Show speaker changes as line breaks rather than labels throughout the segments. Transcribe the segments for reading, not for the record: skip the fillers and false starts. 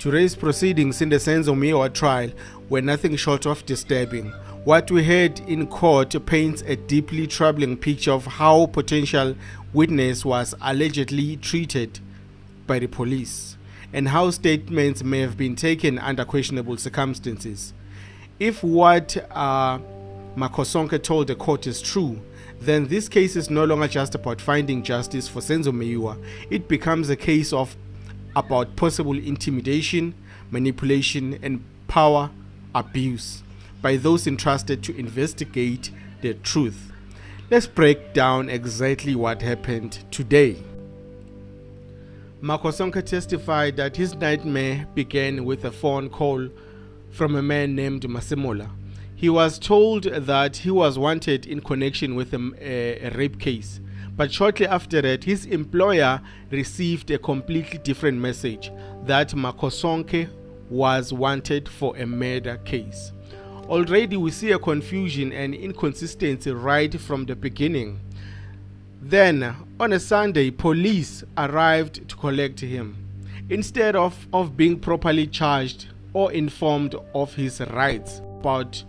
Today's proceedings in the Senzo Meyiwa trial were nothing short of disturbing. What we heard in court paints a deeply troubling picture of how potential witness was allegedly treated by the police, and how statements may have been taken under questionable circumstances. If what Makosonke told the court is true, then this case is no longer just about finding justice for Senzo Meyiwa. It becomes a case about possible intimidation, manipulation, and power abuse by those entrusted to investigate the truth. Let's break down exactly what happened today. Makosonke testified that his nightmare began with a phone call from a man named Masemola. He was told that he was wanted in connection with a rape case, but shortly after that, his employer received a completely different message that Makosonke was wanted for a murder case. Already we see a confusion and inconsistency right from the beginning. Then, on a Sunday, police arrived to collect him. Instead of being properly charged or informed of his rights about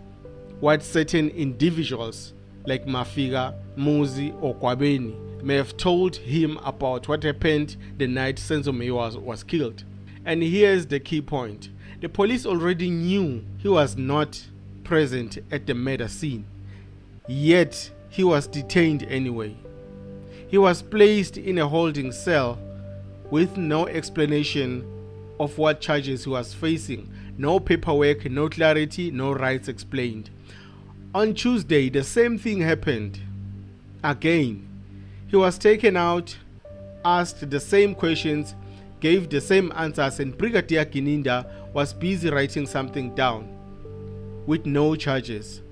what certain individuals like Mafika, Muzi, or Kwabeni may have told him about what happened the night Senzo Meyiwa was killed. And here's the key point. The police already knew he was not present at the murder scene, yet he was detained anyway. He was placed in a holding cell with no explanation of what charges he was facing, no paperwork, no clarity, no rights explained. On Tuesday, the same thing happened again. He was taken out, asked the same questions, gave the same answers, and Brigadier Gininda was busy writing something down with no charges.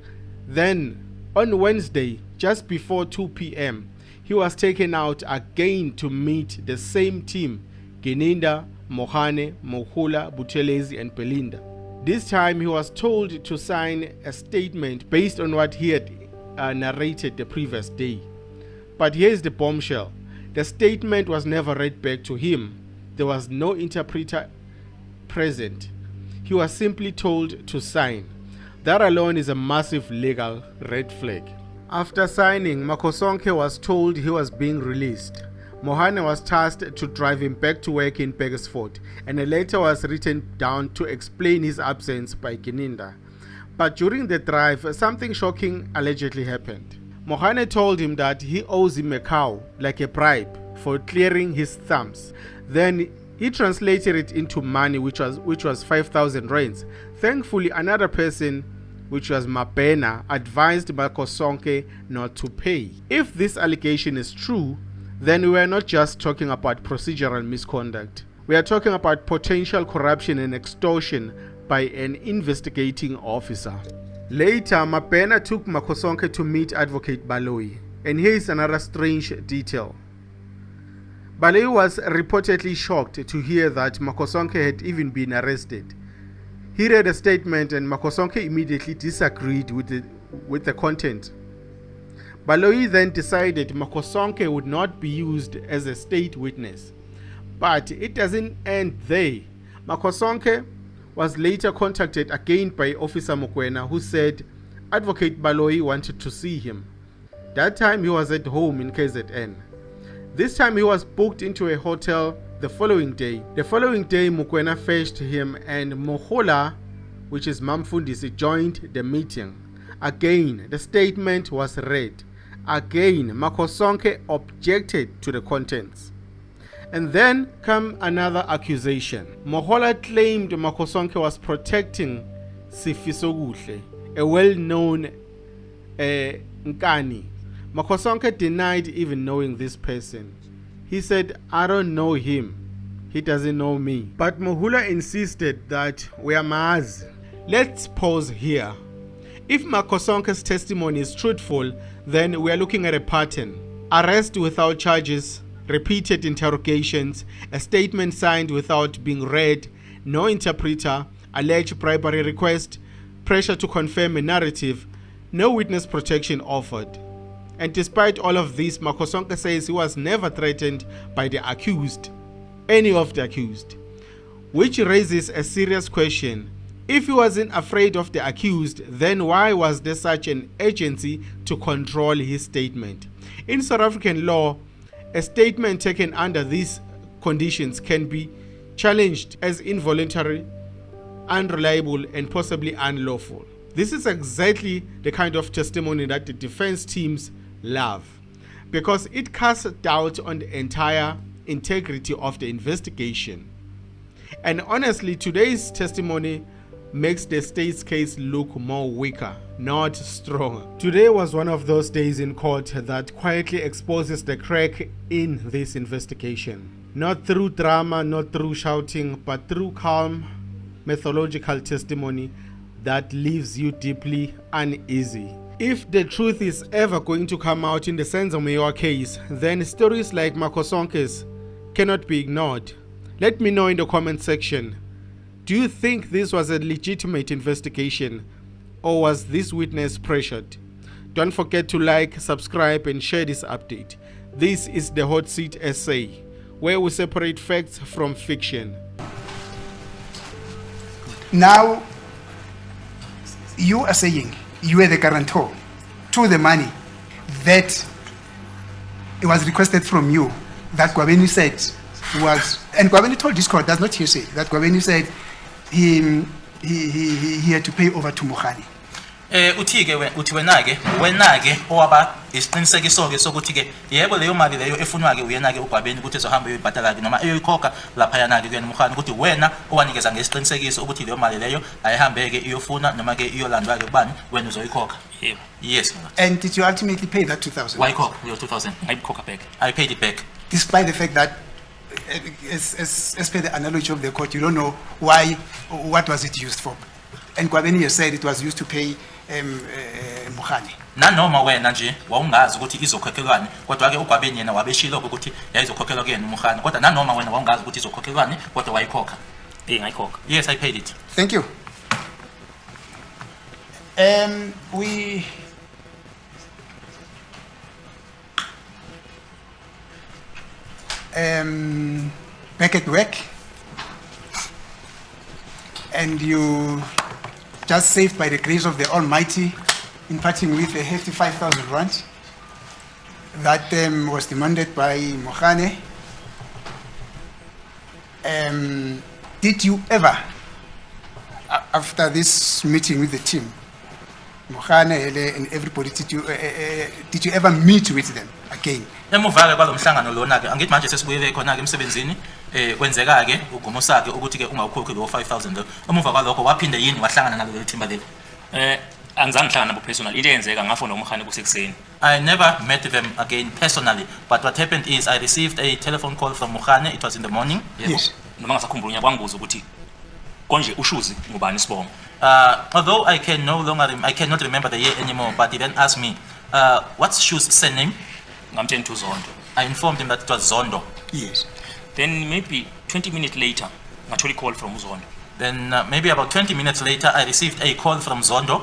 Then, on Wednesday, just before 2 p.m., he was taken out again to meet the same team: Gininda, Mohane, Mohula, Buthelezi, and Belinda. This time he was told to sign a statement based on what he had narrated the previous day. But here's the bombshell. The statement was never read back to him. There was no interpreter present. He was simply told to sign. That alone is a massive legal red flag. After signing, Makosonke was told he was being released. Mohane was tasked to drive him back to work in Beresford, and a letter was written down to explain his absence by Gininda. But during the drive, something shocking allegedly happened. Mohane told him that he owes him a cow, like a bribe, for clearing his thumbs. Then he translated it into money, which was 5,000 rands. Thankfully, another person, which was Mabena, advised Makosonke not to pay. If this allegation is true, then we are not just talking about procedural misconduct. We are talking about potential corruption and extortion by an investigating officer. Later, Mabena took Makosonke to meet Advocate Baloyi. And here is another strange detail. Baloyi was reportedly shocked to hear that Makosonke had even been arrested. He read a statement and Makosonke immediately disagreed with the content. Baloyi then decided Makosonke would not be used as a state witness. But it doesn't end there. Makosonke was later contacted again by Officer Mokoena, who said Advocate Baloyi wanted to see him. That time he was at home in KZN. This time he was booked into a hotel the following day. The following day, Mokoena fetched him and Mohola, which is Mamfundisi, joined the meeting. Again, the statement was read. Again, Makosonke objected to the contents. And then came another accusation. Mohola claimed Makosonke was protecting Sifiso Kuhle, a well-known Nkani. Makosonke denied even knowing this person. He said, I don't know him. He doesn't know me. But Mohula insisted that we are Maaz. Let's pause here. If Makosonke's testimony is truthful, then we are looking at a pattern. Arrest without charges, repeated interrogations, a statement signed without being read, no interpreter, alleged bribery request, pressure to confirm a narrative, no witness protection offered. And despite all of this, Makosonke says he was never threatened by the accused, any of the accused. which raises a serious question. If he wasn't afraid of the accused, then why was there such an urgency to control his statement? In South African law, a statement taken under these conditions can be challenged as involuntary, unreliable, and possibly unlawful. This is exactly the kind of testimony that the defense teams love, because it casts doubt on the entire integrity of the investigation. And honestly, today's testimony makes the state's case look more weaker, not stronger. Today was one of those days in court that quietly exposes the crack in this investigation. Not through drama, not through shouting, but through calm, methodological testimony that leaves you deeply uneasy. If the truth is ever going to come out in the Senzo Meyiwa case, then stories like Makosonke's cannot be ignored. Let me know in the comment section. Do you think this was a legitimate investigation, or was this witness pressured? Don't forget to like, subscribe, and share this update. This is the Hot Seat Essay, where we separate facts from fiction.
Now, you are saying you were the guarantor to the money that it was requested from you, that Gwabeni said was, and Gwabeni told this court, that's not hearsay, that Gwabeni said he had to pay over to Mokgane.
Uthi-ke uthi wena-ke owaba isiqinisekiso-ke sokuthi-ke yebo leyo mali leyo efunwa-ke uyena-ke uGwabeni ukuthi ezohamba eyoyibhatala-ke noma eyoyikhokha laphayana-ke kuyena Mokgane, ukuthi wena owanikeza ngesiqinisekiso ukuthi leyo mali leyo ayihambe-ke iyofuna noma-ke iyolandwa-ke kubani wena uzoyikhokha. Yebo. Yes.
And did you ultimately pay that 2,000?
Wayikhokha leyo 2,000. Ngayikhokha back. I paid it back.
Despite the fact that, as per the analogy of the court, you don't know why, what was it used for. And Gwabeni has said it was used to pay Mokgane.
Nanoma wena nje wawungazi ukuthi izokhokhelwane, kodwa-ke uGwabeni yena wabeshilo-ke ukuthi yayizokhokhelwa kuyena Mokgane, kodwa nanoma wena wawungazi ukuthi izokhokhelwane kodwa wayikhokha. Ngayikhokha. Yes, I paid it.
Thank you. Back at work, and you just saved by the grace of the Almighty, imparting with a hefty 5,000 rand that was demanded by Mokgane. Did you ever, after this meeting with the team, Mokgane and everybody, did you ever meet with them again?
Emuva-ke kwalomhlangano lona-ke angithi manje sesibuyele khona-ke emsebenzini kwenzeka-ke uGumusa-ke ukuthi-ke ungawukhokhi lo 5,000 lo. Emuva kwalokho waphinde yini wahlangana nalo leli thimba leli?
Angizange ngihlangana nabo personal. Into eyenzeka ngafona uMokgane kusekuseni.
I never met them again personally, but what happened is I received a telephone call from Mokgane. It was in the morning.
Yes.
Noma ngasakhumbula kwangibuza ukuthi konje ushuzi ngubani Sibongo.
Although I cannot remember the year anymore, but he then asked me, what's Shu's surname?
Ngamtshela ukuthi uZondo.
I informed him that it was Zondo.
Yes.
Then maybe 20 minutes later ngathola i-call from uZondo.
Then maybe about 20 minutes later, I received a call from Zondo.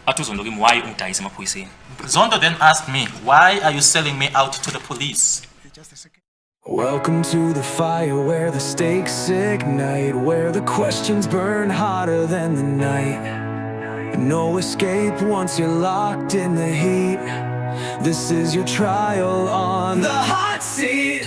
Athi uZondo kimi why ungidayisa emaphoyiseni.
Zondo then asked me, why are you selling me out to the police?
Just a second.
Welcome to the fire where the stakes ignite, where the questions burn hotter than the night. No escape once you're locked in the heat. This is your trial on the hot seat.